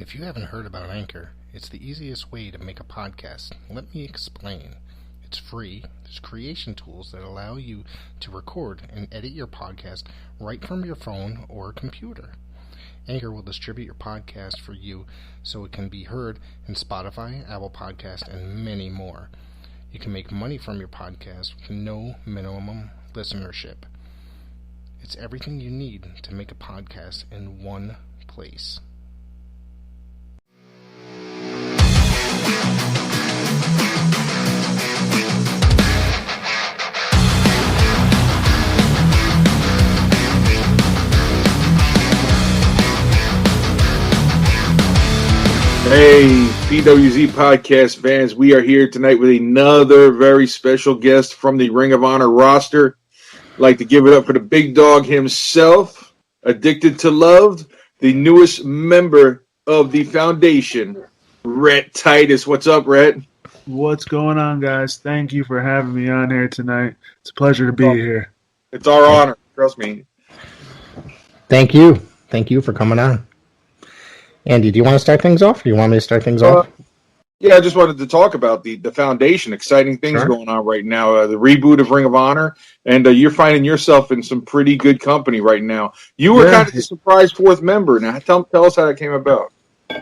If you haven't heard about Anchor, it's the easiest way to make a podcast. Let me explain. It's free. There's creation tools that allow you to record and edit your podcast right from your phone or computer. Anchor will distribute your podcast for you so it can be heard in Spotify, Apple Podcast, and many more. You can make money from your podcast with no minimum listenership. It's everything you need to make a podcast in one place. Hey, PWZ podcast fans, we are here tonight with another very special guest from the Ring of Honor roster. I'd like to give it up for the big dog himself, Addicted to Love, the newest member of the foundation, Rhett Titus. What's up, Rhett? What's going on, guys? Thank you for having me on here tonight. It's a pleasure to be here. It's our honor, trust me. Thank you. Thank you for coming on. Andy, do you want to start things off? Or do you want me to start things off? Yeah, I just wanted to talk about the foundation. Exciting things going on right now. The reboot of Ring of Honor, and you're finding yourself in some pretty good company right now. You were kind of a surprise fourth member. Now, tell us how that came about.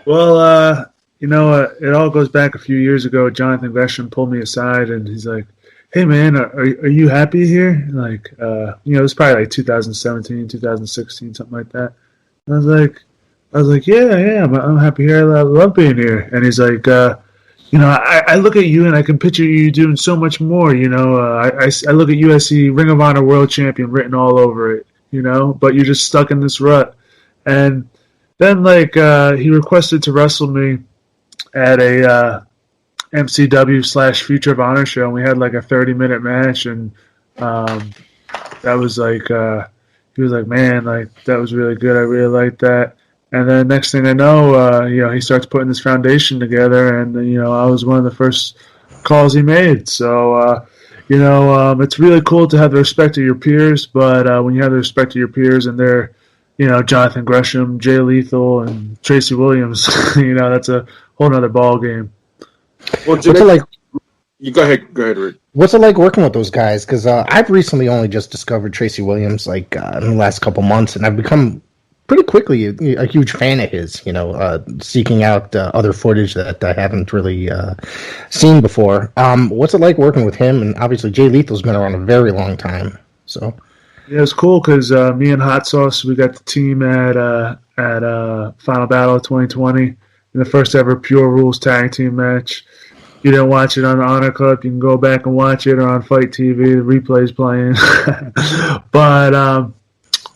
Well, it all goes back a few years ago. Jonathan Gresham pulled me aside, and he's like, "Hey, man, are you happy here?" Like, it was probably like 2017, 2016, something like that. And I was like, yeah, I'm happy here. I love being here. And he's like, I look at you and I can picture you doing so much more. I look at you, I see Ring of Honor World Champion written all over it, but you're just stuck in this rut. And then, he requested to wrestle me at a MCW / Future of Honor show. And we had like a 30-minute match. And that was like, he was like, man, like, that was really good. I really liked that. And then next thing I know, he starts putting this foundation together, and I was one of the first calls he made. So, it's really cool to have the respect of your peers. But when you have the respect of your peers, and they're, Jonathan Gresham, Jay Lethal, and Tracy Williams, that's a whole nother ball game. What's it like? You go ahead, Rick. What's it like working with those guys? Because I've recently only just discovered Tracy Williams, in the last couple months, and I've become pretty quickly a huge fan of his, seeking out other footage that I haven't really seen before. What's it like working with him? And obviously Jay Lethal's been around a very long time. So yeah, it's cool because me and Hot Sauce, we got the team at Final Battle 2020 in the first ever Pure Rules tag team match. You didn't watch it on the Honor Club, you can go back and watch it, or on Fight TV, the replay's playing. But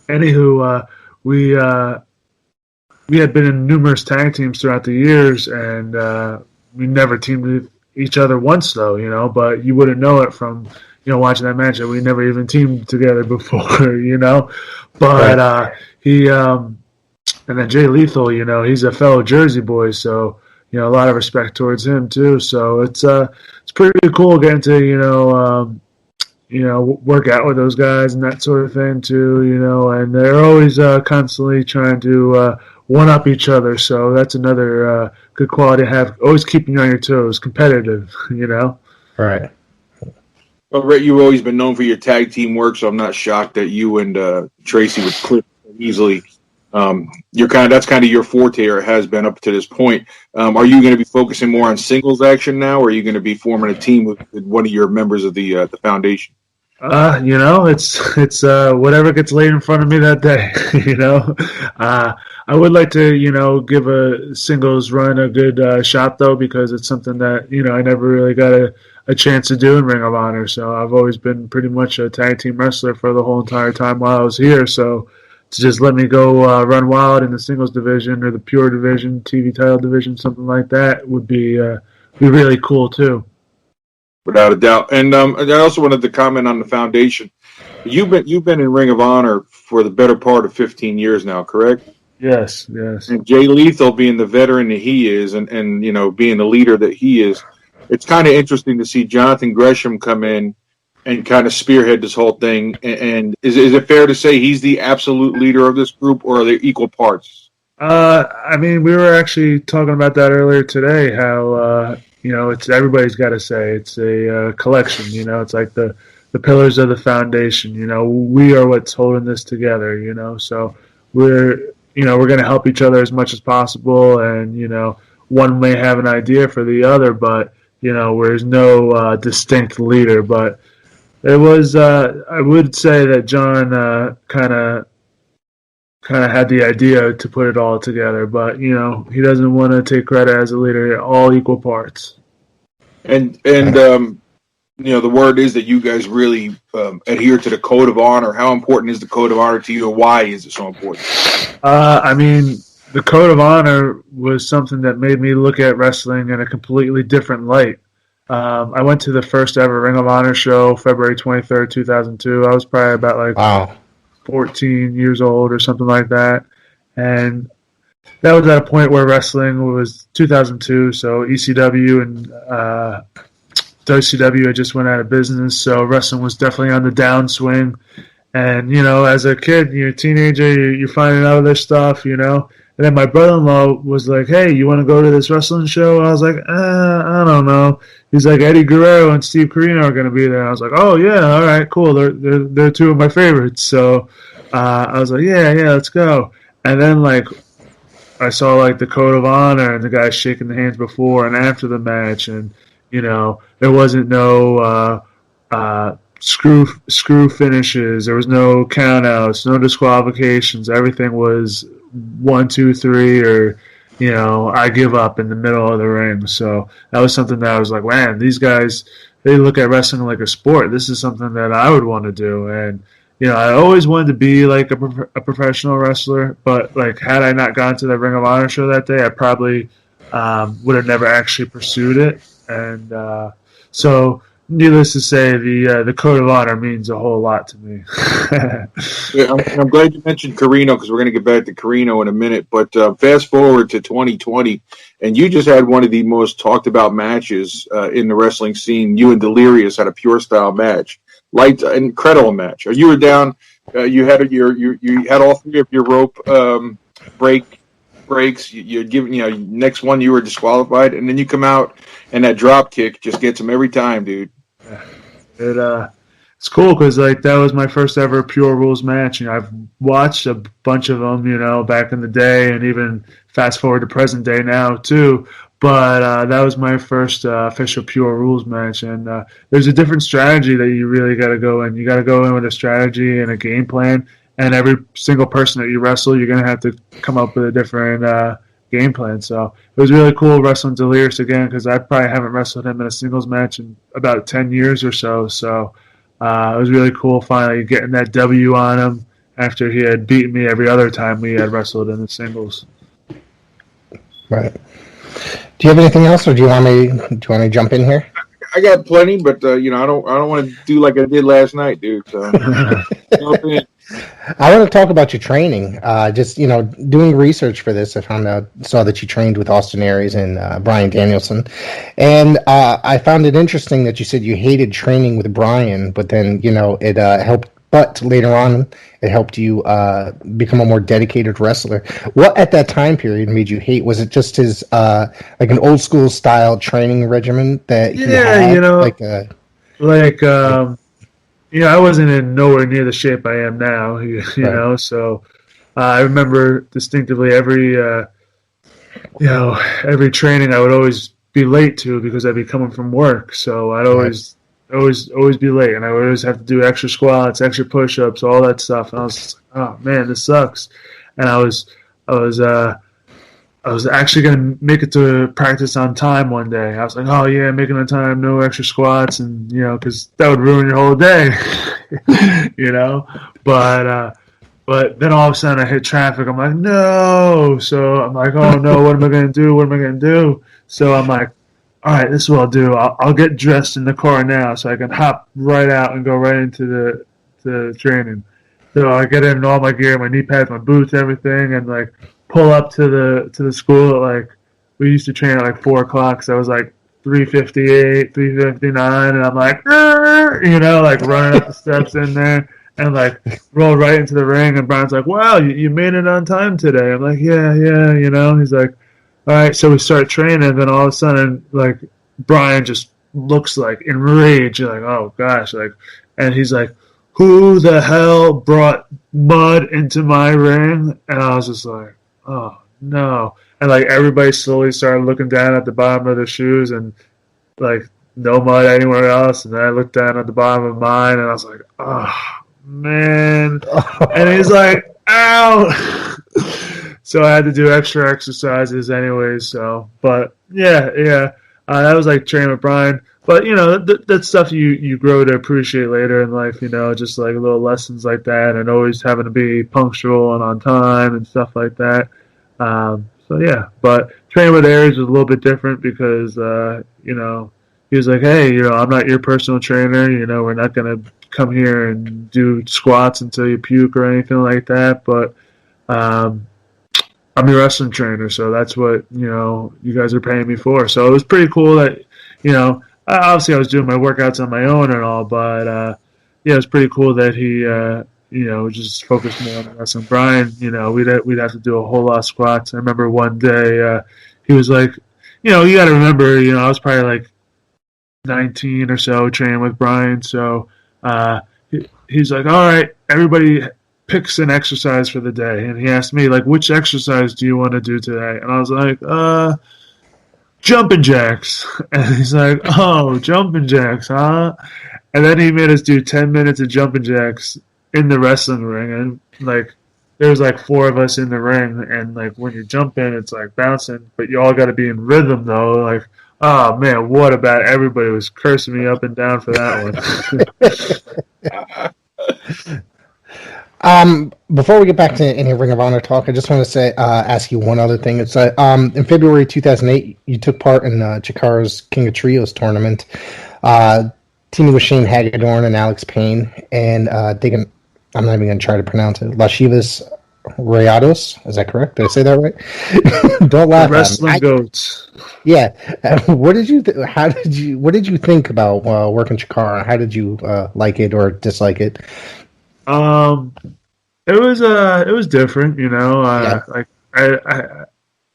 anywho, we had been in numerous tag teams throughout the years, and we never teamed with each other once, though, but you wouldn't know it from, watching that match that we never even teamed together before, But he, and then Jay Lethal, he's a fellow Jersey boy, so, a lot of respect towards him, too. So it's pretty cool getting to, work out with those guys and that sort of thing too, and they're always constantly trying to one-up each other. So that's another good quality to have, always keeping you on your toes, competitive, Right. Well, Rhett, you've always been known for your tag team work, so I'm not shocked that you and Tracy would click easily. That's kind of your forte, or has been up to this point. Are you going to be focusing more on singles action now, or are you going to be forming a team with one of your members of the foundation? It's whatever gets laid in front of me that day, I would like to, give a singles run a good shot, though, because it's something that, I never really got a chance to do in Ring of Honor. So I've always been pretty much a tag team wrestler for the whole entire time while I was here. So to just let me go run wild in the singles division or the pure division, TV title division, something like that would be really cool, too. Without a doubt. And I also wanted to comment on the foundation. You've been in Ring of Honor for the better part of 15 years now, correct? Yes. And Jay Lethal, being the veteran that he is, and being the leader that he is, it's kind of interesting to see Jonathan Gresham come in and kind of spearhead this whole thing. And is it fair to say he's the absolute leader of this group, or are they equal parts? I mean, we were actually talking about that earlier today. How it's everybody's got to say it's a collection. It's like the pillars of the foundation. We are what's holding this together. So we're going to help each other as much as possible, and one may have an idea for the other, but there's no distinct leader. But it was I would say that John kind of had the idea to put it all together, but he doesn't want to take credit as a leader. All equal parts. And the word is that you guys really adhere to the code of honor. How important is the code of honor to you, and why is it so important? I mean, the code of honor was something that made me look at wrestling in a completely different light. I went to the first ever Ring of Honor show, February 23rd, 2002. I was probably about wow. 14 years old or something like that. And that was at a point where wrestling was 2002, so ECW and WCW had just went out of business, so wrestling was definitely on the downswing. And, as a kid, you're a teenager, you're finding out this stuff, And then my brother-in-law was like, hey, you want to go to this wrestling show? I was like, I don't know. He's like, Eddie Guerrero and Steve Corino are going to be there. I was like, oh, yeah, all right, cool. They're two of my favorites. So I was like, yeah, let's go. And then, I saw, the code of honor and the guys shaking the hands before and after the match. And, there wasn't no screw finishes. There was no countouts, no disqualifications. Everything was 1, 2, 3, or I give up in the middle of the ring. So that was something that I was like, man, these guys, they look at wrestling like a sport. This is something that I would want to do. And I always wanted to be a professional wrestler, but had I not gone to the Ring of Honor show that day, I probably would have never actually pursued it. And so needless to say, the code of honor means a whole lot to me. Yeah, I'm glad you mentioned Carino, because we're going to get back to Carino in a minute. But fast forward to 2020, and you just had one of the most talked about matches in the wrestling scene. You and Delirious had a pure style match, incredible match. You were down. You had you had all three of your rope breaks. You'd given next one you were disqualified, and then you come out and that drop kick just gets him every time, dude. It's cool because that was my first ever Pure Rules match. I've watched a bunch of them, back in the day, and even fast forward to present day now too. But that was my first official Pure Rules match, and there's a different strategy that you really got to go in. You got to go in with a strategy and a game plan, and every single person that you wrestle, you're gonna have to come up with a different game plan. So it was really cool wrestling Delirious again, because I probably haven't wrestled him in a singles match in about 10 years or so. So it was really cool finally getting that W on him after he had beaten me every other time we had wrestled in the singles. Right. Do you have anything else, or do you want me to jump in here? I got plenty, but I don't want to do like I did last night, dude. So I want to talk about your training. Just doing research for this, I saw that you trained with Austin Aries and Brian Danielson, and I found it interesting that you said you hated training with Brian, but then it helped. But later on, it helped you become a more dedicated wrestler. What at that time period made you hate? Was it just his an old school style training regimen that he had? I wasn't in nowhere near the shape I am now. Right. So I remember distinctively every training I would always be late to because I'd be coming from work. So I'd always be late, and I would always have to do extra squats, extra push-ups, all that stuff. And I was just like, oh man, this sucks. And I was actually going to make it to practice on time one day. I was like, oh yeah, making on time, no extra squats, and because that would ruin your whole day, But then all of a sudden I hit traffic. I'm like, no. So I'm like, oh no, what am I going to do? So I'm like, all right, this is what I'll do. I'll get dressed in the car now so I can hop right out and go right into the training. So I get in all my gear, my knee pads, my boots, everything, and pull up to the school at we used to train at 4 o'clock. So I was 3:58, 3:59, and I'm running up the steps in there. and like roll right into the ring. And Brian's like, "Wow, you made it on time today." I'm like, "Yeah, yeah," you know. He's like, "All right." So we start training, and then all of a sudden, like Brian just looks like enraged. You're like, "Oh gosh!" Like, and he's like, "Who the hell brought mud into my ring?" And I was just like, "Oh no!" And like everybody slowly started looking down at the bottom of their shoes, and like no mud anywhere else. And then I looked down at the bottom of mine, and I was like, "Oh man!" And he's like, "Ow!" So I had to do extra exercises anyways. So, but yeah, that was like training with Brian. But you know, that's stuff you grow to appreciate later in life. You know, just like little lessons like that, and always having to be punctual and on time and stuff like that. So yeah, but training with Aries was a little bit different because you know, he was like, "Hey, you know, I'm not your personal trainer. You know, we're not gonna come here and do squats until you puke or anything like that." But I'm your wrestling trainer, so that's what, you know, you guys are paying me for. So it was pretty cool that, you know, obviously I was doing my workouts on my own and all, but yeah, it was pretty cool that he, you know, just focused more on wrestling. Brian, you know, we'd have to do a whole lot of squats. I remember one day he was like, you know, you got to remember, you know, I was probably like 19 or so training with Brian, so he's like, all right, everybody picks an exercise for the day, and he asked me like, which exercise do you want to do today? And I was like, jumping jacks. And he's like, oh, jumping jacks, huh? And then he made us do 10 minutes of jumping jacks in the wrestling ring, and like there was like 4 of us in the ring, and like when you're jumping it's like bouncing, but you all got to be in rhythm though. Like, oh man, what about everybody was cursing me up and down for that one. Before we get back to any Ring of Honor talk, I just want to say, ask you one other thing. It's in February 2008, you took part in Chikara's King of Trios tournament, teaming with Shane Hagedorn and Alex Payne, and I'm not even going to try to pronounce it. Lascivas Rayados, is that correct? Did I say that right? Don't laugh. The wrestling goats. Yeah. What did you think about working Chikara? How did you like it or dislike it? It was different, you know. Like I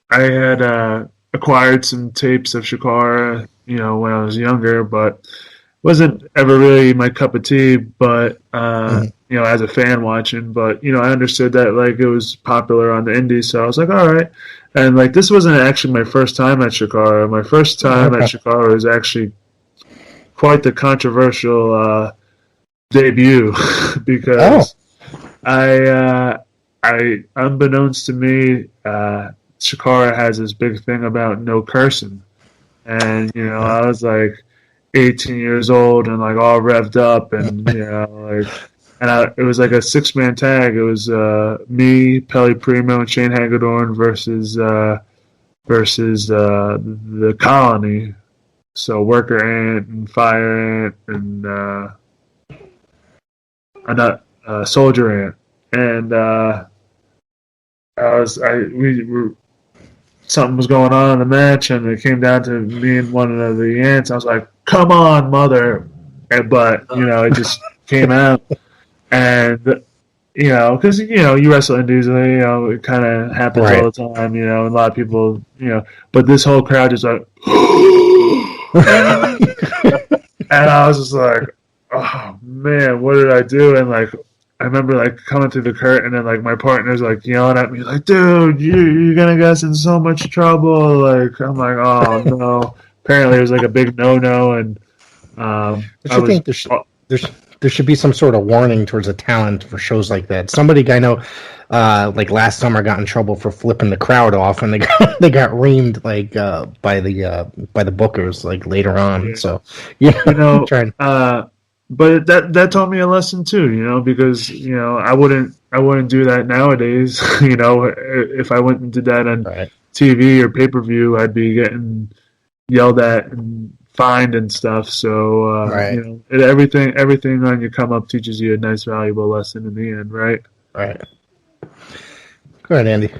had acquired some tapes of Shakara, you know, when I was younger, but wasn't ever really my cup of tea. But you know, as a fan watching, but you know, I understood that like it was popular on the indies, so I was like, all right. And like this wasn't actually my first time at Shakara. My first time at Shakara was actually quite the controversial debut because I unbeknownst to me, Shakara has this big thing about no cursing, and you know I was like 18 years old and like all revved up, and you know like, and it was like a 6-man tag. It was me, Pele Primo, and Shane Hagedorn versus the Colony. So Worker Ant and Fire Ant and Soldier Ant, and something was going on in the match, and it came down to me and one of the ants. I was like, "Come on, mother!" But you know, it just came out, and you know, because you know, you wrestle indies, you know, it kind of happens all the time, you know, and a lot of people, you know, but this whole crowd just like, and I was just like, oh man, what did I do? And like, I remember like coming through the curtain, and like my partner's like yelling at me, like, "Dude, you're gonna get us in so much trouble!" Like, I'm like, "Oh no!" Apparently, it was like a big no-no, and I think there should be some sort of warning towards a talent for shows like that. Somebody I know, like last summer, got in trouble for flipping the crowd off, and they got reamed like by the bookers like later on. Yeah. So you know, but that taught me a lesson too, you know, because you know I wouldn't do that nowadays. You know, if I went and did that on TV or pay-per-view, I'd be getting yelled at and fined and stuff. So you know, everything on your come up teaches you a nice, valuable lesson in the end, right? Right. Go ahead, Andy.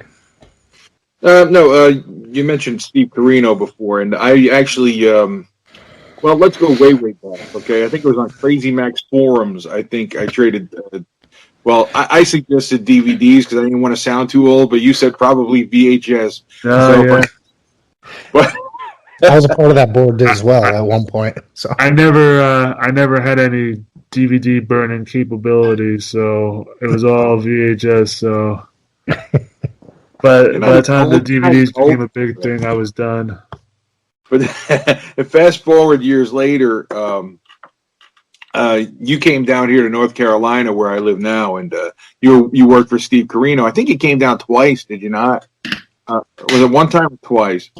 No, you mentioned Steve Carino before, and I actually Well, let's go way, way back. Okay, I think it was on Crazy Max forums. I think I traded. Well, I suggested DVDs because I didn't want to sound too old, but you said probably VHS. Oh So, yeah. but I was a part of that board as well at one point. So I never had any DVD burning capabilities, so it was all VHS. So, but by the time the DVDs became a big thing, I was done. But fast forward years later, you came down here to North Carolina, where I live now, and you worked for Steve Carino. I think you came down twice, did you not? Was it one time or twice?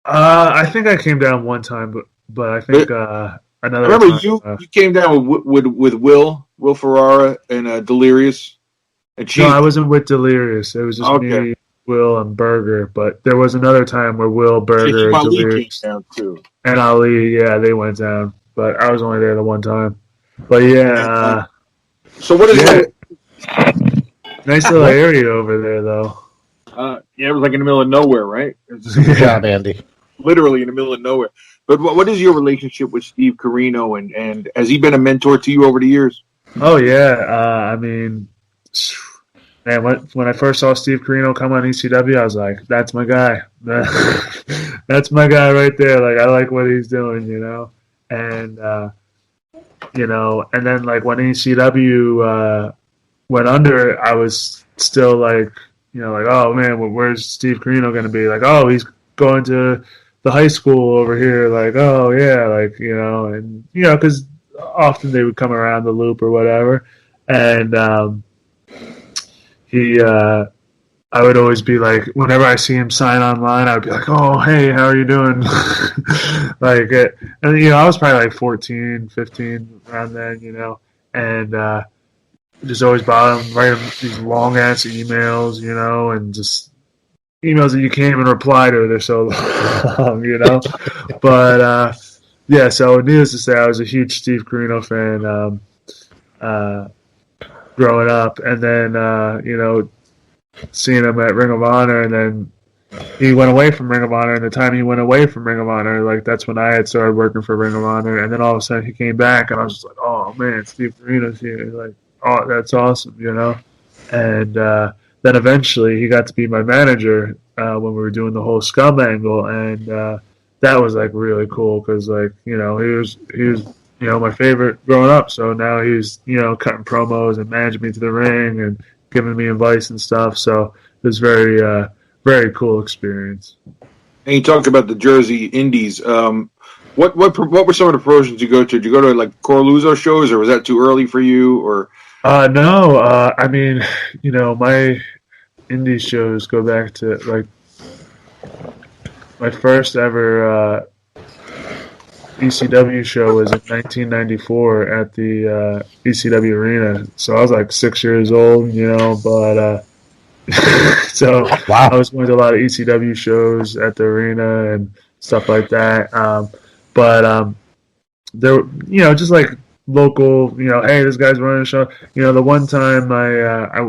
I think I came down one time, but I think another. I remember time, you came down with Will Ferrara and Delirious and Chief. No, I wasn't with Delirious. It was just me, Will, and Berger. But there was another time where Will, Berger, and Delirious, came down too. and Ali, yeah, they went down. But I was only there the one time. But yeah. So what is that? Nice little area over there, though. Yeah, it was like in the middle of nowhere, right? good job, Andy. Literally in the middle of nowhere. But what is your relationship with Steve Carino, and has he been a mentor to you over the years? Oh yeah, I mean, man, when I first saw Steve Carino come on ECW, I was like, "That's my guy. That's my guy right there." Like, I like what he's doing, and and then like when ECW went under, I was still like, like, oh man, where's Steve Carino going to be? Like, oh, he's going to the high school over here. Like, oh yeah, like, and because often they would come around the loop or whatever, and I would always be like, whenever I see him sign online, I would be like, oh, hey, how are you doing? Like, and I was probably like 14, 15 around then, and just always bought him, write him these long ass emails, and just emails that you can't even reply to. They're so long, But yeah, so needless to say, I was a huge Steve Carino fan growing up, and then seeing him at Ring of Honor, and then he went away from Ring of Honor, and the time he went away from Ring of Honor, like, that's when I had started working for Ring of Honor, and then all of a sudden he came back, and I was just like, oh man, Steve Carino's here. Like, oh, that's awesome, and then eventually he got to be my manager when we were doing the whole Scum angle, and that was like really cool because, like, he was my favorite growing up. So now he's cutting promos and managing me to the ring and giving me advice and stuff. So it was very cool experience. And you talked about the Jersey Indies. What were some of the promotions you go to? Did you go to like Coraluzzo shows, or was that too early for you? Or no, I mean, my indie shows go back to like my first ever ECW show was in 1994 at the ECW Arena. So I was like 6 years old, but so wow. I was going to a lot of ECW shows at the arena and stuff like that. But there, just like local, hey, this guy's running a show. The one time I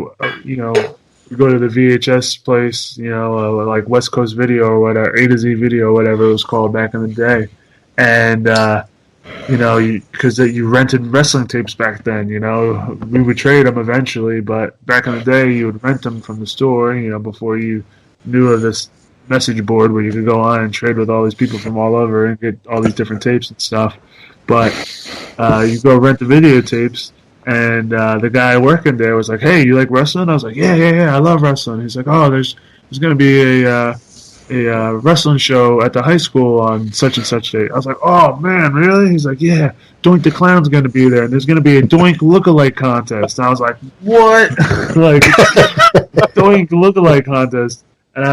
we go to the VHS place, like West Coast Video or whatever, A to Z Video, whatever it was called back in the day. And, because you rented wrestling tapes back then, we would trade them eventually, but back in the day, you would rent them from the store, before you knew of this message board where you could go on and trade with all these people from all over and get all these different tapes and stuff. But you go rent the videotapes, and the guy working there was like, hey, you like wrestling? I was like, yeah, I love wrestling. He's like, oh, there's going to be a wrestling show at the high school on such and such date. I was like, oh man, really? He's like, yeah, Doink the Clown's going to be there, and there's going to be a Doink lookalike contest. And I was like, what? Like, Doink lookalike contest. And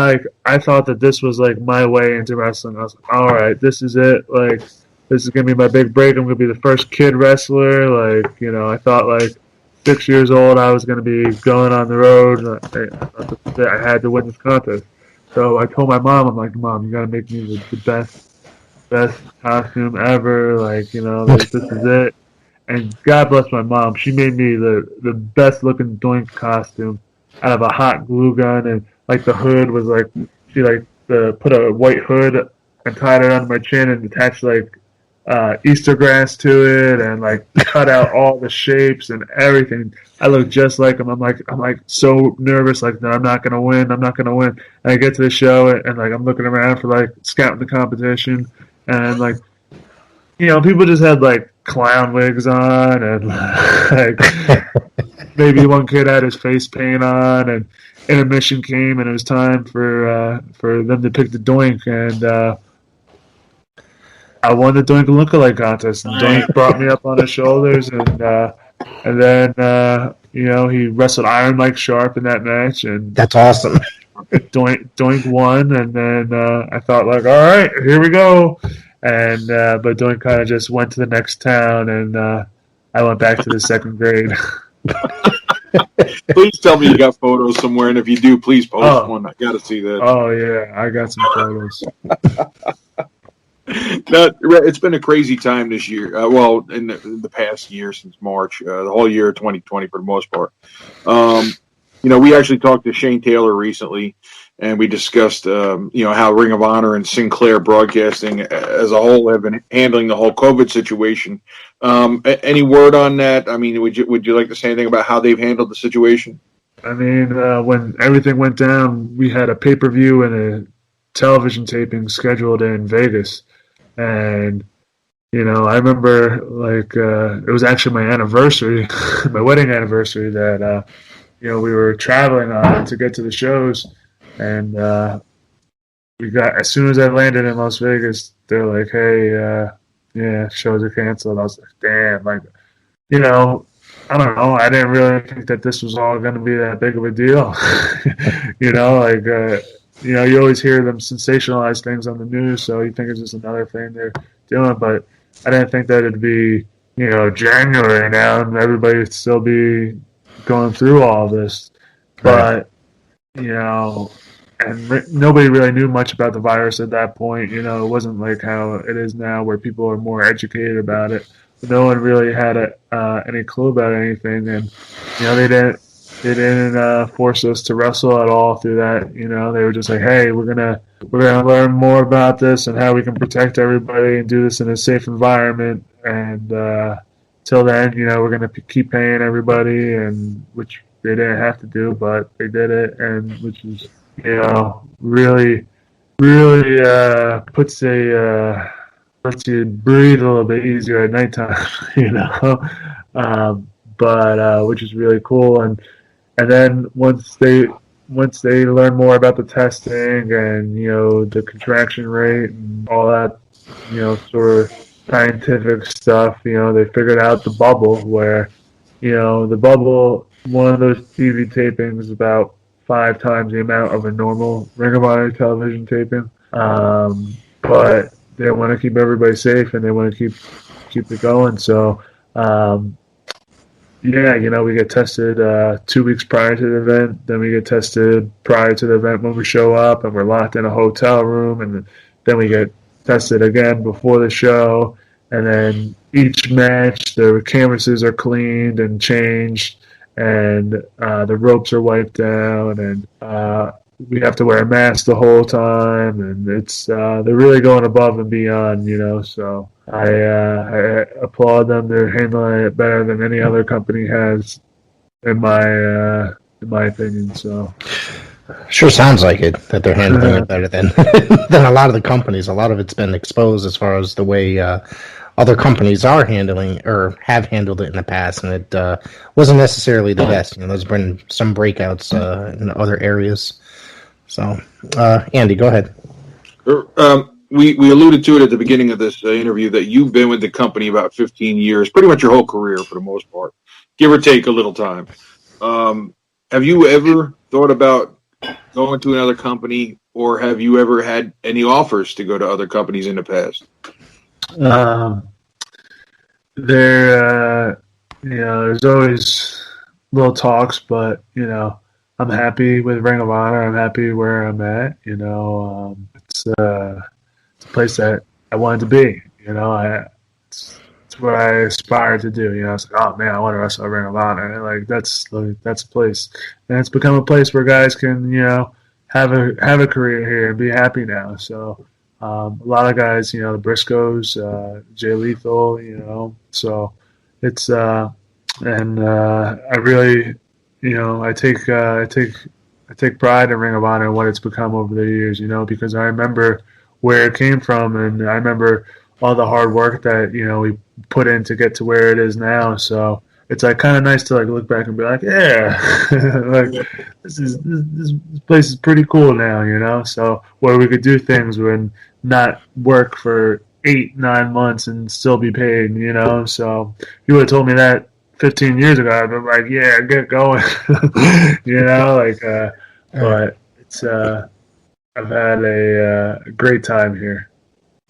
I thought that this was like my way into wrestling. I was like, all right, this is it. Like, this is going to be my big break. I'm going to be the first kid wrestler. Like, I thought like 6 years old I was going to be going on the road. I had to win this contest. So I told my mom, I'm like, Mom, you gotta make me the best costume ever. Like, this is it. And God bless my mom. She made me the best looking Doink costume out of a hot glue gun, and like the hood was like, she like put a white hood and tied it under my chin and attached like Easter grass to it and like cut out all the shapes and everything. I look just like him. I'm like so nervous. Like, no, I'm not gonna win. I'm not gonna win. And I get to the show and like I'm looking around for like scouting the competition and like, you know, people just had like clown wigs on and like maybe one kid had his face paint on and intermission came and it was time for them to pick the doink and I won the Doink Lookalike contest, and Doink brought me up on his shoulders, and then you know, he wrestled Iron Mike Sharp in that match, and That's awesome. Doink won, and then I thought like, all right, here we go, and but Doink kind of just went to the next town, and I went back to the second grade. Please tell me you got photos somewhere, and if you do, please post one. I got to see that. Oh yeah, I got some photos. No, it's been a crazy time this year. Well, in the past year since March, the whole year of 2020 for the most part. You know, we actually talked to Shane Taylor recently, and we discussed, you know, how Ring of Honor and Sinclair Broadcasting as a whole have been handling the whole COVID situation. Any word on that? I mean, would you like to say anything about how they've handled the situation? I mean, when everything went down, we had a pay-per-view and a television taping scheduled in Vegas. And, you know, I remember, like, it was actually my anniversary, my wedding anniversary that, you know, we were traveling on to get to the shows. And we got, as soon as I landed in Las Vegas, they're like, hey, yeah, shows are canceled. I was like, damn, like, you know, I don't know. I didn't really think that this was all going to be that big of a deal. You know, like, you know, you always hear them sensationalize things on the news, so you think it's just another thing they're doing. But I didn't think that it'd be, you know, January now and everybody would still be going through all this. But, you know, and nobody really knew much about the virus at that point. You know, it wasn't like how it is now where people are more educated about it. No one really had any clue about anything. And, you know, they didn't force us to wrestle at all through that. You know, they were just like, hey, we're gonna learn more about this and how we can protect everybody and do this in a safe environment. And till then, you know, we're gonna keep paying everybody, and which they didn't have to do, but they did it, and which is, you know, really lets you breathe a little bit easier at nighttime. You know, but which is really cool. And then once they learn more about the testing and, you know, the contraction rate and all that, you know, sort of scientific stuff, you know, they figured out the bubble where, you know, the bubble, one of those TV tapings is about 5 times the amount of a normal Ring of Honor television taping. But they want to keep everybody safe and they want to keep it going. So, yeah, you know, we get tested 2 weeks prior to the event. Then we get tested prior to the event when we show up, and we're locked in a hotel room. And then we get tested again before the show. And then each match, the canvases are cleaned and changed, and the ropes are wiped down, and we have to wear a mask the whole time. And it's they're really going above and beyond, you know. So I applaud them. They're handling it better than any other company has, in my opinion. So, sure sounds like it, that they're handling it better than than a lot of the companies. A lot of it's been exposed as far as the way other companies are handling or have handled it in the past, and it wasn't necessarily the best. You know, there's been some breakouts in other areas. So, Andy, go ahead. We alluded to it at the beginning of this interview that you've been with the company about 15 years, pretty much your whole career for the most part, give or take a little time. Have you ever thought about going to another company, or have you ever had any offers to go to other companies in the past? You know, there's always little talks, but, you know, I'm happy with Ring of Honor. I'm happy where I'm at. You know, it's a place that I wanted to be. You know, it's what I aspired to do. You know, it's like, oh man, I want to wrestle at Ring of Honor. And like that's a place, and it's become a place where guys can, you know, have a career here and be happy now. So A lot of guys, the Briscoes, Jay Lethal, so it's I really, I take pride in Ring of Honor and what it's become over the years, because I remember where it came from, and I remember all the hard work that we put in to get to where it is now. So it's like kind of nice to like look back and be like, yeah, like this place is pretty cool now, So where we could do things and not work for 8-9 months and still be paid, So if you would have told me that 15 years ago, I'd been like, yeah, get going, but it's I've had a great time here.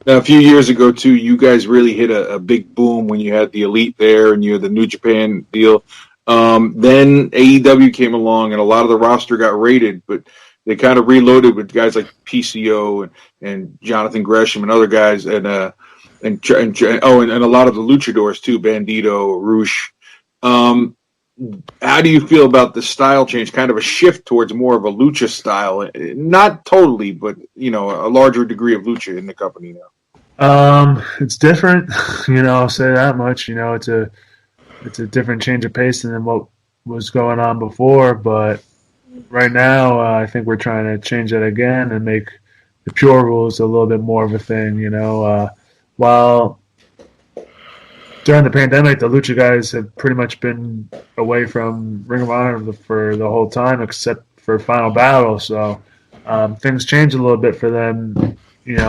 Now, a few years ago, too, you guys really hit a big boom when you had the Elite there and you had the New Japan deal. Then AEW came along and a lot of the roster got raided, but they kind of reloaded with guys like PCO and Jonathan Gresham and other guys, and a lot of the luchadors, too, Bandito, Roosh. How do you feel about the style change, kind of a shift towards more of a lucha style? Not totally, but, a larger degree of lucha in the company now. It's different, I'll say that much. It's a different change of pace than what was going on before, but right now I think we're trying to change that again and make the pure rules a little bit more of a thing, while during the pandemic, the Lucha guys have pretty much been away from Ring of Honor for the whole time, except for Final Battle. So things change a little bit for them,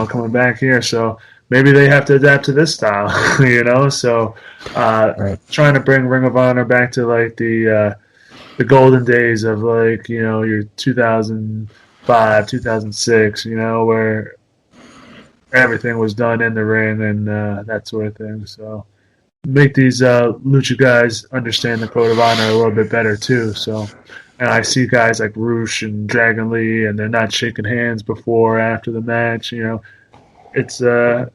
coming back here. So maybe they have to adapt to this style, So Right. trying to bring Ring of Honor back to like the golden days of like your 2005, 2006, where everything was done in the ring and that sort of thing. So make these lucha guys understand the code of honor a little bit better too. So, and I see guys like Roosh and Dragon Lee, and they're not shaking hands before or after the match. It's they're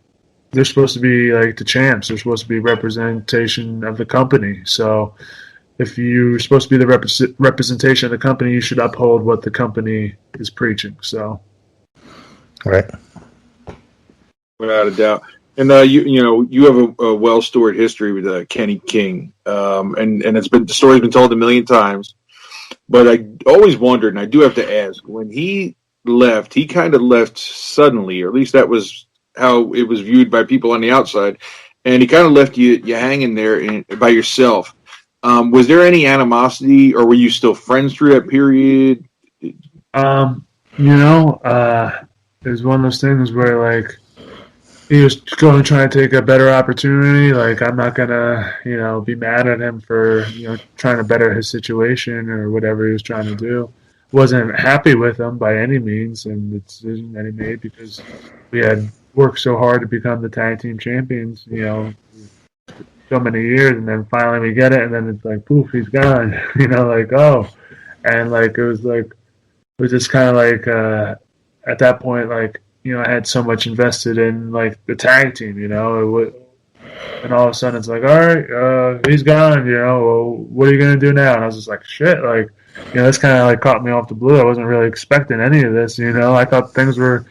supposed to be like the champs. They're supposed to be representation of the company. So, if you're supposed to be the representation of the company, you should uphold what the company is preaching. So, Right. Without a doubt. And you have a well storied history with Kenny King, and the story's been told a million times. But I always wondered, and I do have to ask, when he left, he kind of left suddenly, or at least that was how it was viewed by people on the outside, and he kind of left you hanging there by yourself. Was there any animosity, or were you still friends through that period? it was one of those things where like he was going to try to take a better opportunity. Like, I'm not going to, be mad at him for, trying to better his situation or whatever he was trying to do. Wasn't happy with him by any means and the decision that he made, because we had worked so hard to become the tag team champions, so many years, and then finally we get it, and then it's like, poof, he's gone, like, oh. And like, it was just kind of like, at that point, like, I had so much invested in like the tag team, and all of a sudden it's like, all right, he's gone, well, what are you gonna do now? And I was just like, shit, like, this kind of like caught me off the blue. I wasn't really expecting any of this, I thought things were,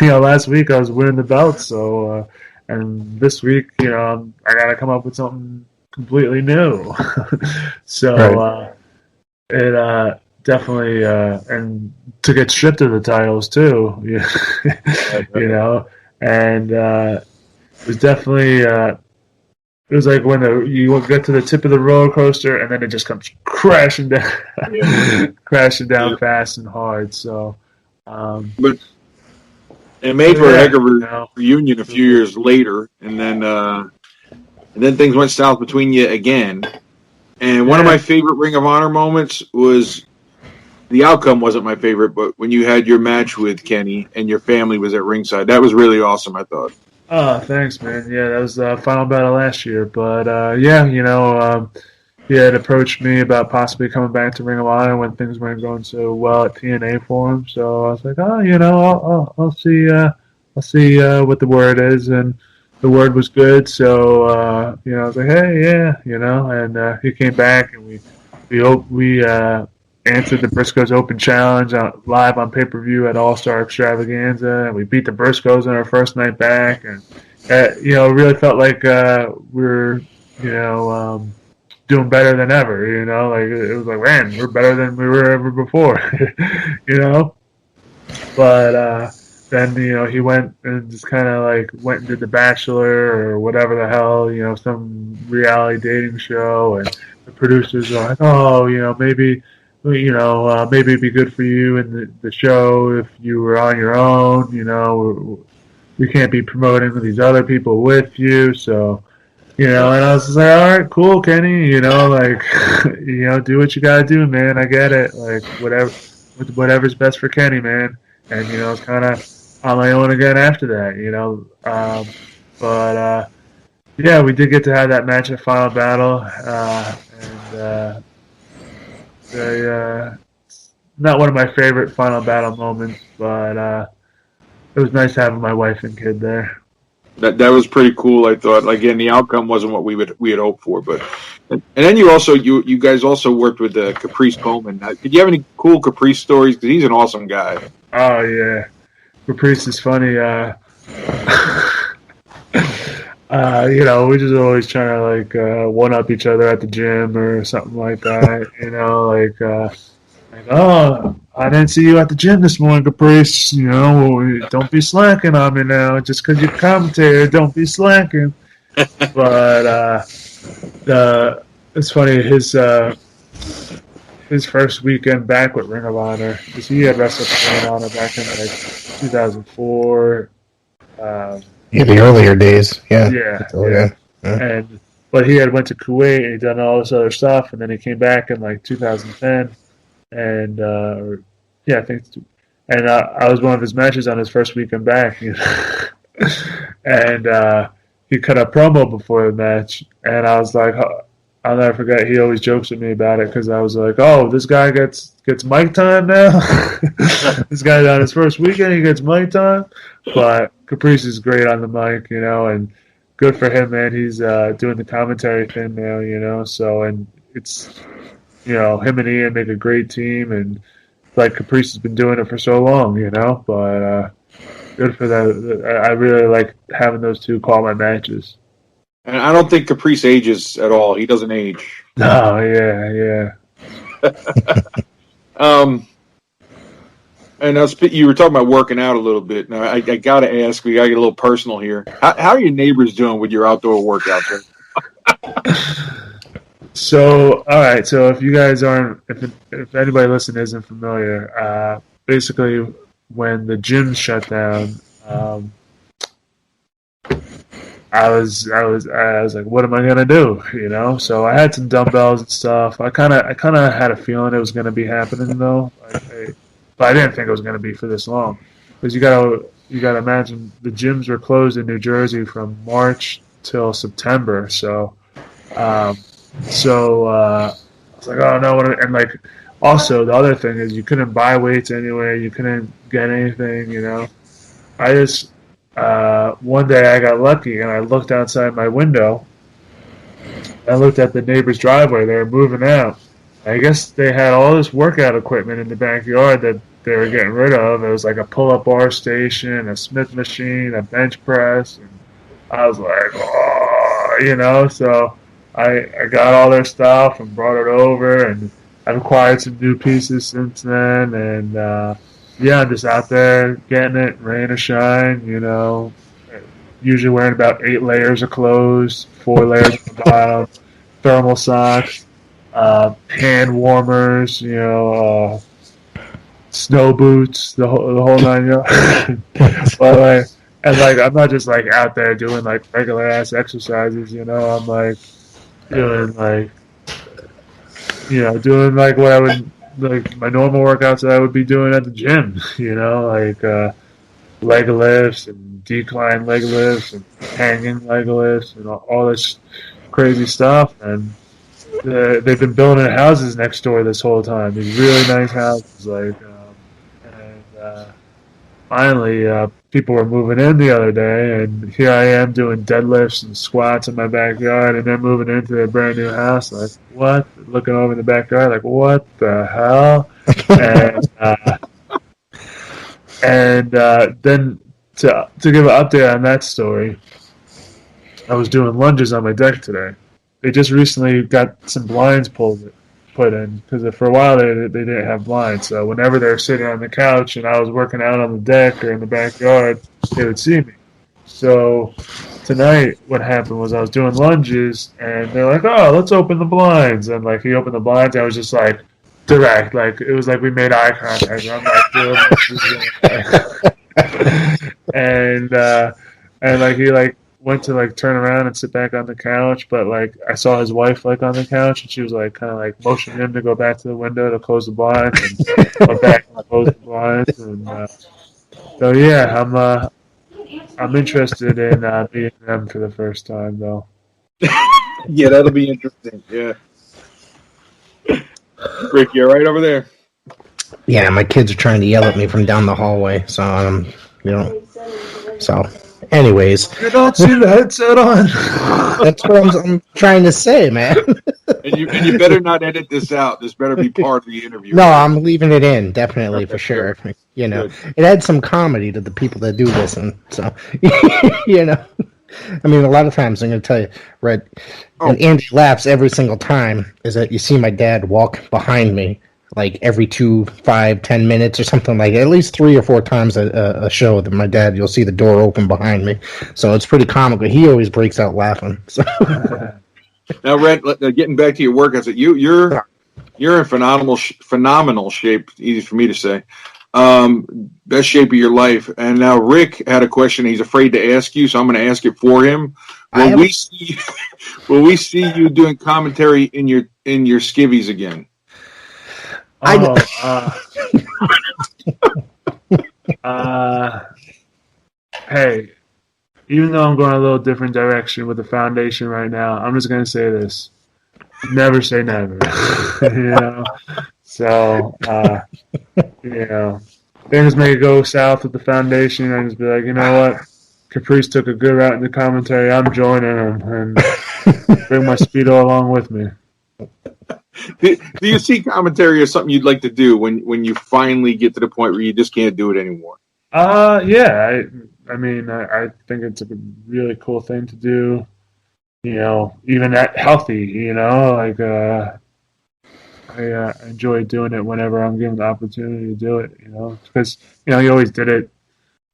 last week I was winning the belts, so and this week, I gotta come up with something completely new. So it definitely, and to get stripped of the titles too, and it was definitely, it was like when you get to the tip of the roller coaster and then it just comes crashing down, fast and hard. So, But it made for a heck of a reunion a few years later, and then things went south between you again. And one of my favorite Ring of Honor moments was, the outcome wasn't my favorite, but when you had your match with Kenny and your family was at ringside, that was really awesome, I thought. Oh, thanks, man. Yeah, that was the Final Battle last year. But, he had approached me about possibly coming back to Ring of Honor when things weren't going so well at TNA for him. So I was like, I'll see what the word is. And the word was good. So, I was like, hey, yeah, and he came back and we answered the Briscoes Open Challenge live on pay-per-view at All-Star Extravaganza, and we beat the Briscoes on our first night back, and it really felt like we were, doing better than ever. Like it was like, man, we're better than we were ever before. But then he went and just kind of like went and did The Bachelor or whatever the hell, some reality dating show, and the producers are like, oh, maybe it'd be good for you in the show if you were on your own. We can't be promoting these other people with you, so. And I was just like, all right, cool, Kenny. Do what you gotta do, man. I get it. Like whatever's best for Kenny, man. And it's kind of on my own again after that. Yeah, we did get to have that match at Final Battle, and not one of my favorite Final Battle moments, but it was nice having my wife and kid there. That was pretty cool. I thought. Again, the outcome wasn't what we had hoped for, but and then you guys also worked with Caprice Coleman. Did you have any cool Caprice stories? Because he's an awesome guy. Oh yeah, Caprice is funny. We just always trying to like one up each other at the gym or something like that. Oh, I didn't see you at the gym this morning, Caprice. Don't be slacking on me now. Just because you're commentator, don't be slacking. But it's funny, his first weekend back with Ring of Honor, because he had wrestled Ring of Honor back in like 2004. The earlier days. Yeah. But he had went to Kuwait and he done all this other stuff, and then he came back in like 2010. And I think, and I was one of his matches on his first weekend back, and he cut a promo before the match, and I was like, I'll never forget. He always jokes with me about it because I was like, oh, this guy gets mic time now. This guy's on his first weekend, he gets mic time. But Caprice is great on the mic, and good for him, man. He's doing the commentary thing now, so, and it's. Him and Ian make a great team, and like Caprice has been doing it for so long, but good for that. I really like having those two call my matches. And I don't think Caprice ages at all. He doesn't age. Oh, yeah. And you were talking about working out a little bit. Now, I got to ask, we got to get a little personal here. How are your neighbors doing with your outdoor workouts? So, all right. So, if you guys aren't, if anybody listening isn't familiar, basically, when the gym shut down, I was like, what am I gonna do? So I had some dumbbells and stuff. I kind of had a feeling it was gonna be happening though, but I didn't think it was gonna be for this long, because you gotta imagine the gyms were closed in New Jersey from March till September. So. I was like, oh no, and like, also the other thing is you couldn't buy weights anywhere, you couldn't get anything, I just, one day I got lucky and I looked outside my window, I looked at the neighbor's driveway, they were moving out. I guess they had all this workout equipment in the backyard that they were getting rid of. It was like a pull-up bar station, a Smith machine, a bench press, and I was like, oh, so I got all their stuff and brought it over, and I've acquired some new pieces since then, and I'm just out there getting it, rain or shine, usually wearing about 8 layers of clothes, 4 layers at the bottom, thermal socks, hand warmers, snow boots, the whole 9 yards. But I'm not just like out there doing like regular ass exercises, I'm like doing like what I would, like my normal workouts that I would be doing at the gym, like leg lifts and decline leg lifts and hanging leg lifts and all this crazy stuff. And they've been building houses next door this whole time. These really nice houses, finally, people were moving in the other day, and here I am doing deadlifts and squats in my backyard, and they're moving into their brand new house. Like, what? Looking over in the backyard, like, what the hell? And then to give an update on that story, I was doing lunges on my deck today. They just recently got some blinds put in, because for a while they didn't have blinds. So whenever they were sitting on the couch and I was working out on the deck or in the backyard, they would see me. So tonight what happened was I was doing lunges and they're like, oh, let's open the blinds. And like he opened the blinds, I was just like, direct. Like it was like we made eye contact. And I'm like, and like he like went to like turn around and sit back on the couch, but like I saw his wife like on the couch, and she was like kind of like motioning him to go back to the window to close the blinds, and went back and closed the blinds. And so yeah, I'm interested in meeting them for the first time though. Yeah, that'll be interesting. Yeah, Rick, you all right over there? Yeah, my kids are trying to yell at me from down the hallway, so so. Anyways, you don't see the headset on. That's what I'm trying to say, man. And you better not edit this out. This better be part of the interview. No, I'm leaving it in, definitely, for sure. Good. It adds some comedy to the people that do listen. So, I mean, a lot of times I'm going to tell you, Rhett, and Andy laughs every single time, is that you see my dad walk behind me like every 2, 5, 10 minutes or something like that. At least 3 or 4 times a show that my dad, you'll see the door open behind me. So it's pretty comical. He always breaks out laughing. So. Now, Rhett, getting back to your workouts, you're in phenomenal shape. Easy for me to say. Best shape of your life. And now Rick had a question he's afraid to ask you, so I'm going to ask it for him. Will we see you doing commentary in your skivvies again? Hey, even though I'm going a little different direction with the foundation right now, I'm just going to say this. Never say never. So, things may go south with the foundation and just be like, you know what? Caprice took a good route in the commentary. I'm joining him and bring my Speedo along with me. Do you see commentary as something you'd like to do when you finally get to the point where you just can't do it anymore? Yeah. I mean, I think it's a really cool thing to do. Even that healthy. Like I enjoy doing it whenever I'm given the opportunity to do it. Because you always did it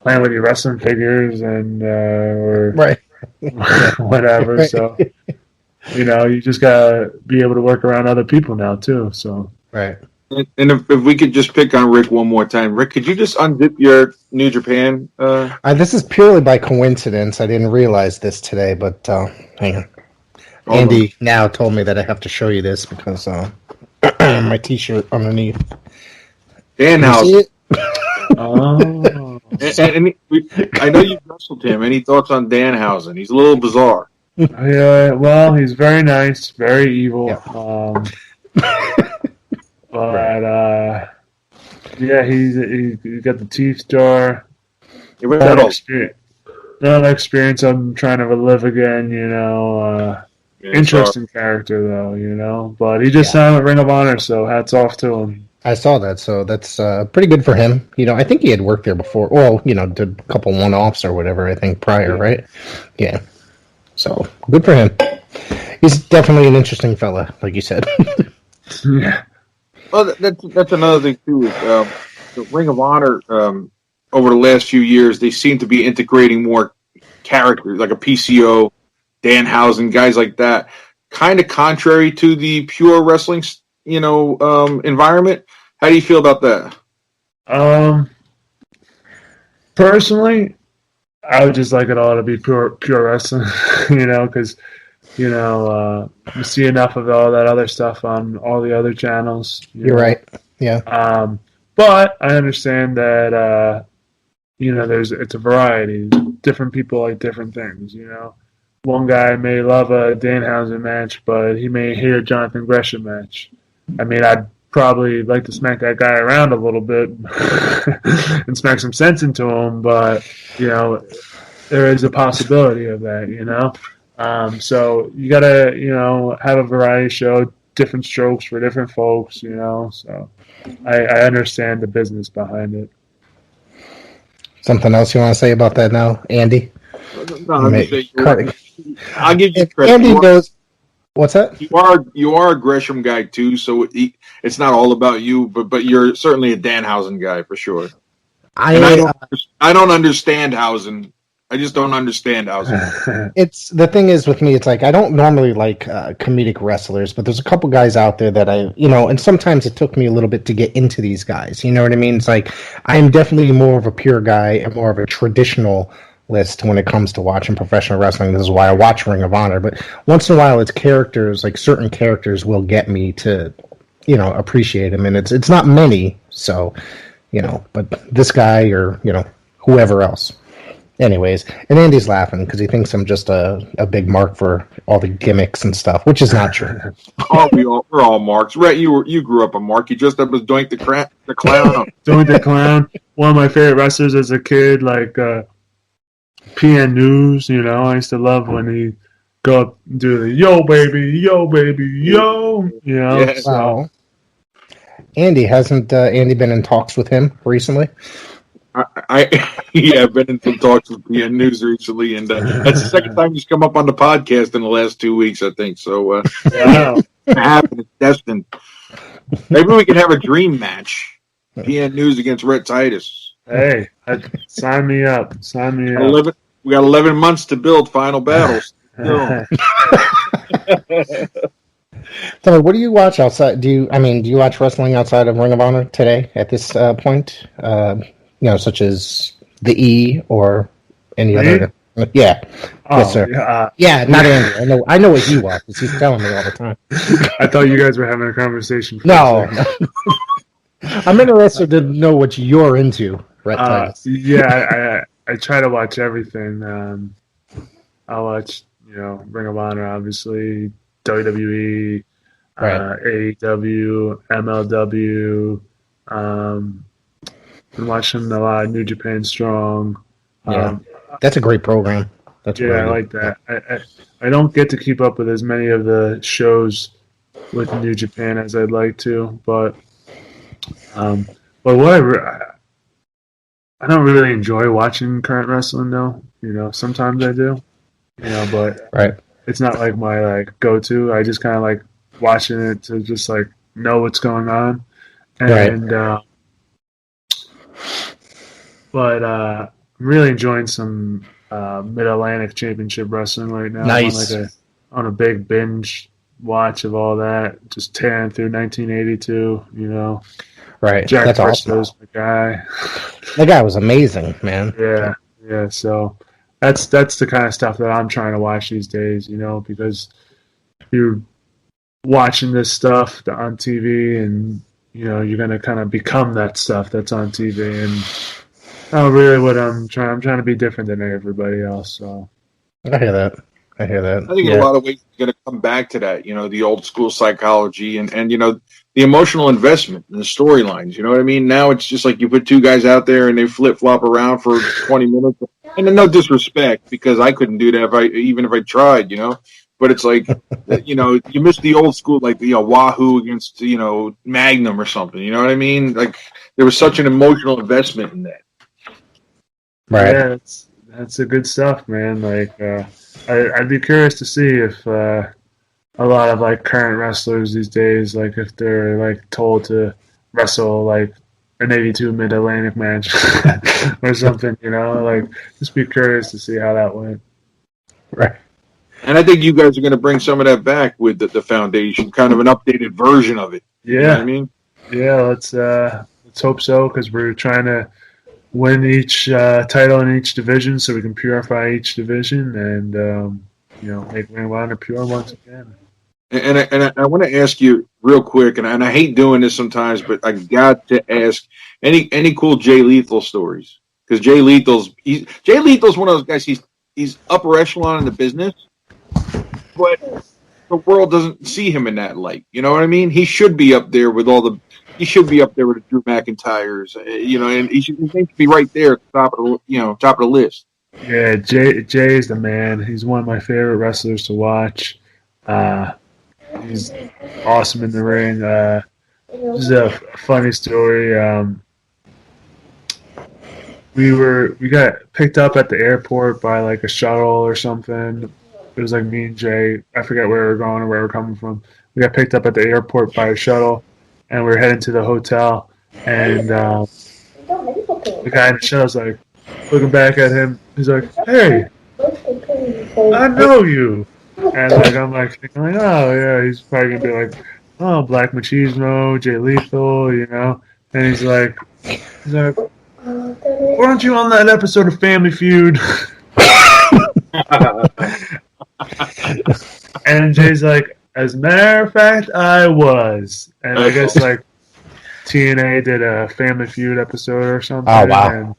playing with your wrestling figures and or right. whatever. Right. So. You just gotta be able to work around other people now too. So right. And if we could just pick on Rick one more time, Rick, could you just unzip your New Japan? This is purely by coincidence. I didn't realize this today, but hang on. Andy now told me that I have to show you this because my T-shirt underneath. Danhausen. Oh. and I know you've wrestled him. Any thoughts on Danhausen? He's a little bizarre. Yeah, well, he's very nice, very evil. Yeah. But he's got the teeth jar. Not experience I'm trying to live again. Interesting character though. But he just signed with Ring of Honor, so hats off to him. I saw that, so that's pretty good for him. I think he had worked there before. Well, did a couple one-offs or whatever. I think prior, right? Yeah. So, good for him. He's definitely an interesting fella, like you said. Yeah. Well, that's another thing, too. The Ring of Honor, over the last few years, they seem to be integrating more characters, like a PCO, Danhausen, guys like that. Kind of contrary to the pure wrestling, environment. How do you feel about that? Personally, I would just like it all to be pure wrestling, because, you see enough of all that other stuff on all the other channels. You're right. Yeah. But I understand that, it's a variety. Different people like different things, One guy may love a Danhausen match, but he may hate a Jonathan Gresham match. I mean, I'd probably like to smack that guy around a little bit and smack some sense into him, but there is a possibility of that, so you gotta have a variety show, different strokes for different folks, so I understand the business behind it. Something else you want to say about that now, Andy? No, I'll give you credit. Andy goes. What's that? You are a Gresham guy too, so it's not all about you, but you're certainly a Danhausen guy for sure. I don't understand Hausen. I just don't understand Hausen. It's the thing is with me, it's like I don't normally like comedic wrestlers, but there's a couple guys out there that and sometimes it took me a little bit to get into these guys. You know what I mean? It's like I am definitely more of a pure guy and more of a traditional list when it comes to watching professional wrestling. This is why I watch Ring of Honor, but once in a while it's characters, like certain characters will get me to appreciate them, and it's not many, so but this guy or whoever else. Anyways, and Andy's laughing because he thinks I'm just a big mark for all the gimmicks and stuff, which is not true. We're all marks. Rhett, you grew up a mark. You dressed up as Doink the Clown. Doink the Clown. One of my favorite wrestlers as a kid, like PN News. I used to love when he go up and do the yo baby, yo baby, yo. Yeah. So. Wow. Andy, hasn't Andy been in talks with him recently? I've been in some talks with PN News recently, and that's the second time he's come up on the podcast in the last 2 weeks, I think. So, it's destined. Maybe we could have a dream match. PN News against Rhett Titus. Hey, sign me up. We got 11 months to build Final Battles. So, what do you watch outside? Do you watch wrestling outside of Ring of Honor today at this point? Such as the E or any other. Yeah. Oh, yes, sir. Not Andy. I know what he watches. He's telling me all the time. I thought you guys were having a conversation. No. I'm interested to know what you're into, Rhett Titus. I try to watch everything. I watch, Ring of Honor, obviously, WWE, right. AEW, MLW. Been watching a lot of New Japan Strong. That's a great program. I like that. I don't get to keep up with as many of the shows with New Japan as I'd like to, but what I don't really enjoy watching current wrestling though. Sometimes I do. But right. It's not like my go-to. I just kind of like watching it to just know what's going on, and but I'm really enjoying some Mid-Atlantic Championship Wrestling right now. Nice. I'm on a big binge watch of all that, just tearing through 1982. Right. Jack That's Briscoe's awesome. the guy. That guy was amazing, man. Yeah. So that's the kind of stuff that I'm trying to watch these days. Because you're watching this stuff on TV, and you're gonna kind of become that stuff that's on TV, and really what I'm trying to be different than everybody else. So I hear that. I think in a lot of ways you're going to come back to that, the old school psychology and the emotional investment in the storylines. You know what I mean? Now it's just like you put two guys out there and they flip flop around for 20 minutes. And no disrespect, because I couldn't do that even if I tried, But it's like, you miss the old school, like Wahoo against Magnum or something. You know what I mean? Like there was such an emotional investment in that. Right. Yeah, that's a good stuff, man. Like, I'd be curious to see if a lot of current wrestlers these days, if they're told to wrestle an 82 Mid-Atlantic match or something, just be curious to see how that went. Right. And I think you guys are going to bring some of that back with the foundation, kind of an updated version of it. Yeah. You know what I mean? Yeah, let's hope so, because we're trying to win each title in each division, so we can purify each division and make Ring of Honor pure once again. And I want to ask you real quick, and I hate doing this sometimes, but I got to ask any cool Jay Lethal stories, because Jay Lethal's one of those guys. He's upper echelon in the business, but the world doesn't see him in that light. You know what I mean? He should be up there with all the he should be up there with the Drew McIntyres, and he should be right there at the top of the list. Yeah, Jay is the man. He's one of my favorite wrestlers to watch. He's awesome in the ring. This is a funny story. We got picked up at the airport by like a shuttle or something. It was like me and Jay. I forget where we were going or where we were coming from. We got picked up at the airport by a shuttle, and we were heading to the hotel. And the guy in the shuttle's like looking back at him. He's like, "Hey, I know you." And like I'm like, oh yeah, he's probably gonna be like, oh, Black Machismo, Jay Lethal, And he's like, weren't you on that episode of Family Feud? And Jay's like, as a matter of fact, I was. And I guess like TNA did a Family Feud episode or something. Oh, wow.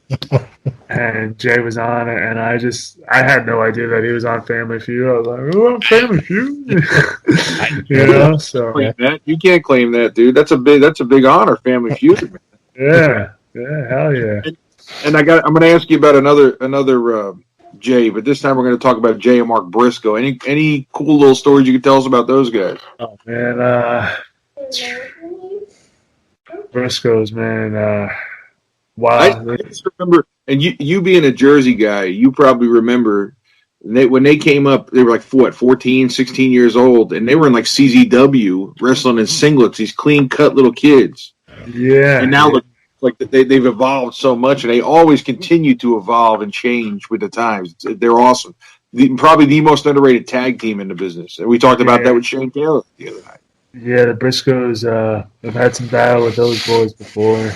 And Jay was on it, and I had no idea that he was on Family Feud. I was like, oh, Family Feud? So. Claim that. You can't claim that, dude. That's a big honor, Family Feud. Yeah, hell yeah. And I'm going to ask you about another Jay, but this time we're going to talk about Jay and Mark Briscoe. Any cool little stories you can tell us about those guys? Oh man, Briscoes, man. Wow. I just remember, and you being a Jersey guy, you probably remember when they came up, they were like 14, 16 years old, and they were in like CZW wrestling in singlets, these clean cut little kids. Yeah. And now look like they've evolved so much, and they always continue to evolve and change with the times. They're awesome. Probably the most underrated tag team in the business. And we talked about that with Shane Taylor the other night. Yeah, the Briscoes, I've had some battle with those boys before.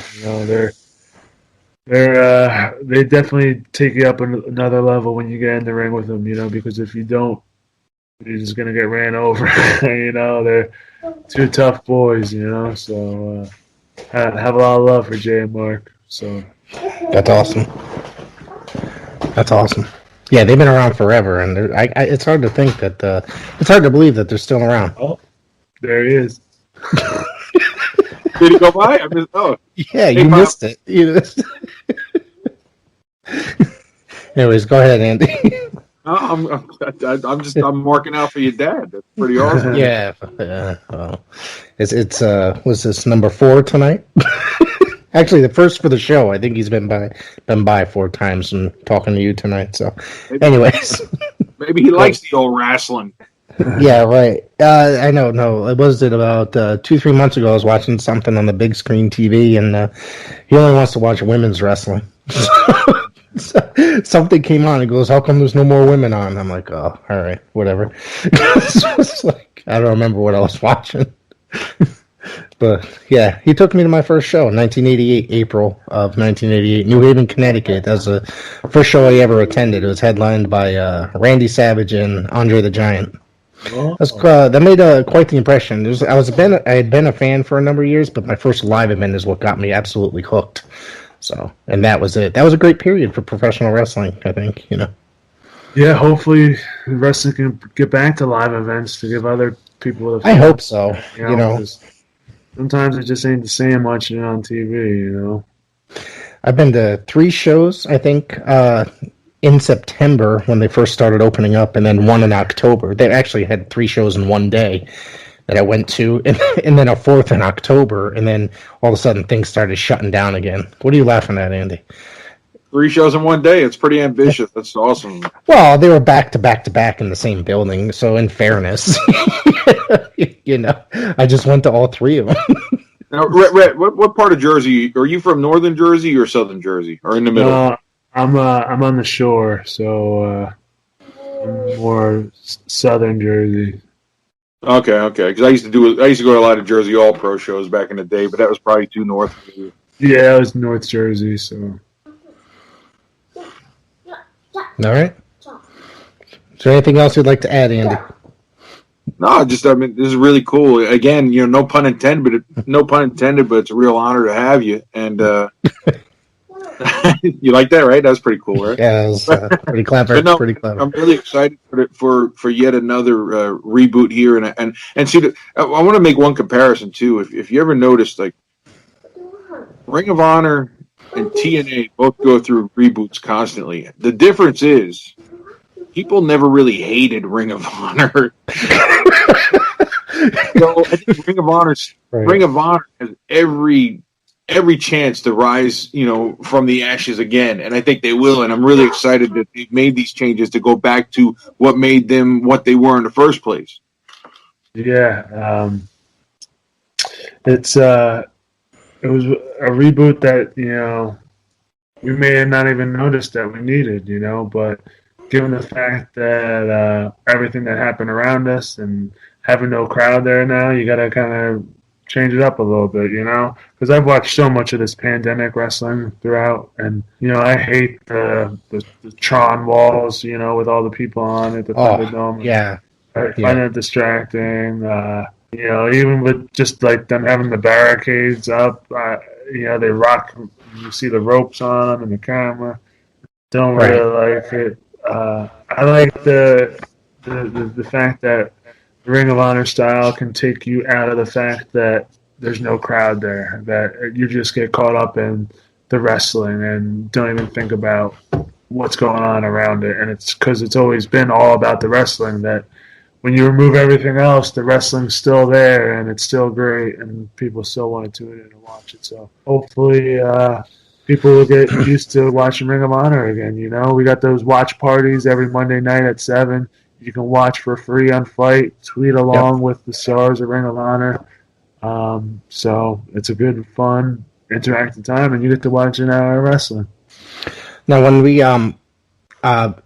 They definitely take you up another level when you get in the ring with them, because if you don't, you're just going to get ran over. They're two tough boys, so I have a lot of love for Jay and Mark. So That's awesome. Yeah, they've been around forever, and it's hard to think that it's hard to believe that they're still around. Oh, there he is. Did he go by? Yeah, you missed it. Anyways, go ahead, Andy. I'm marking out for your dad. That's pretty awesome. Yeah. Well, it's was this number 4 tonight? Actually, the first for the show. I think he's been by 4 times and talking to you tonight. So, anyways, maybe he likes the old wrestling. Yeah, right. I know. No, it was about 2-3 months ago. I was watching something on the big screen TV, and he only wants to watch women's wrestling. Something came on. He goes, "How come there's no more women on?" I'm like, "Oh, all right, whatever." So it's like I don't remember what I was watching. But yeah, he took me to my first show in 1988, April of 1988, New Haven, Connecticut. That was the first show I ever attended. It was headlined by Randy Savage and Andre the Giant. That made quite the impression. I had been a fan for a number of years, but my first live event is what got me absolutely hooked. So, and that was it. That was a great period for professional wrestling, I think, Yeah, hopefully wrestling can get back to live events to give other people a I hope so, Sometimes it just ain't the same watching it on TV, I've been to 3 shows, I think, in September when they first started opening up, and then 1 in October. They actually had 3 shows in one day that I went to, and then a 4th in October, and then all of a sudden things started shutting down again. What are you laughing at, Andy? 3 shows in one day. It's pretty ambitious. That's awesome. Well, they were back to back to back in the same building, so in fairness, I just went to all 3 of them. Now, Rhett, what part of Jersey? Are you from Northern Jersey or Southern Jersey, or in the middle? I'm on the shore, so I'm more Southern Jersey. Okay. Because I used to go to a lot of Jersey All Pro shows back in the day, but that was probably too north for you. Yeah, I was North Jersey, so. All right. Is there anything else you'd like to add, Andy? No, this is really cool. Again, no pun intended, but it's a real honor to have you. And you like that, right? That was pretty cool, right? Yeah, it was pretty clever. Pretty clever. I'm really excited for yet another reboot here. And see, I want to make one comparison too. If you ever noticed, like Ring of Honor and TNA both go through reboots constantly. The difference is people never really hated Ring of Honor. So I think Ring of Honor has every chance to rise, from the ashes again, and I think they will. And I'm really excited that they've made these changes to go back to what made them what they were in the first place. Yeah, it was a reboot that we may have not even noticed that we needed, but given the fact that everything that happened around us and having no crowd there now, you got to kind of change it up a little bit, because I've watched so much of this pandemic wrestling throughout, and I hate the Tron walls, with all the people on it, the Thunderdome. Yeah, I find it distracting. Even with just like them having the barricades up, they rock. You see the ropes on them and the camera. Don't really like it. I like the fact that the Ring of Honor style can take you out of the fact that there's no crowd there, that you just get caught up in the wrestling and don't even think about what's going on around it. And it's because it's always been all about the wrestling that when you remove everything else, the wrestling's still there and it's still great and people still want to tune in and watch it. So hopefully people will get used to watching Ring of Honor again. We got those watch parties every Monday night at 7. You can watch for free on Fight, tweet along with the stars of Ring of Honor. So it's a good, fun, interactive time, and you get to watch an hour of wrestling. Now, when we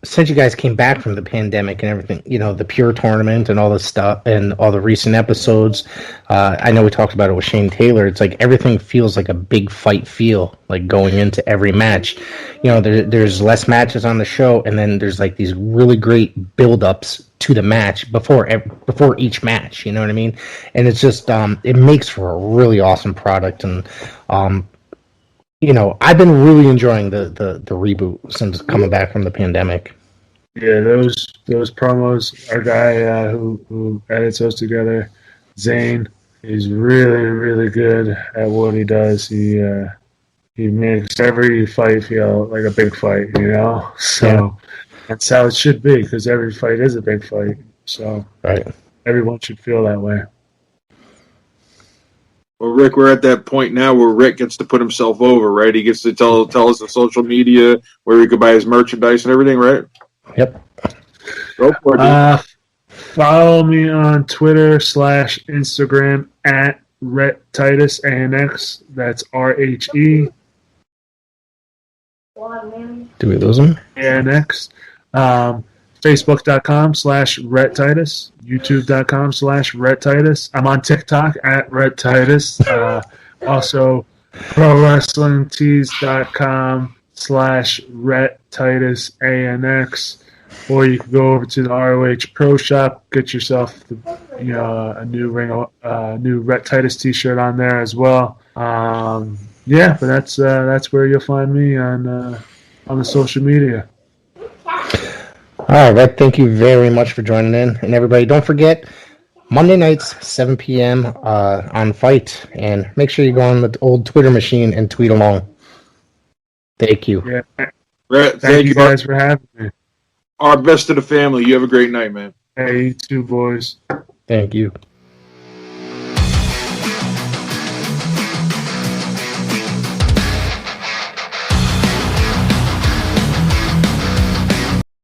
since you guys came back from the pandemic and everything, the Pure tournament and all this stuff and all the recent episodes, I know we talked about it with Shane Taylor. It's like everything feels like a big fight feel, like going into every match. There's less matches on the show, and then there's like these really great build-ups to the match before each match. You know what I mean? And it's just it makes for a really awesome product. And I've been really enjoying the reboot since coming back from the pandemic. Yeah, those promos. Our guy who edits those together, Zane, is really, really good at what he does. He makes every fight feel like a big fight, So that's how it should be, because every fight is a big fight. So everyone should feel that way. Well, Rick, we're at that point now where Rick gets to put himself over, right? He gets to tell us the social media where he could buy his merchandise and everything, right? Yep. Go for it. Follow me on Twitter / Instagram at Rhett Titus ANX. That's RHE. Do we lose him? ANX. Facebook.com/Rhett Titus. YouTube.com/Rhett Titus. I'm on TikTok at Rhett Titus. Also, ProWrestlingTees.com/Rhett Titus ANX. Or you can go over to the ROH Pro Shop, get yourself a new new Rhett Titus T-shirt on there as well. But that's where you'll find me on the social media. All right, Rhett, thank you very much for joining in. And everybody, don't forget, Monday nights, 7 p.m. On Fight. And make sure you go on the old Twitter machine and tweet along. Thank you. Yeah. Rhett, thank you guys for having me. Our best to the family. You have a great night, man. Hey, you too, boys. Thank you.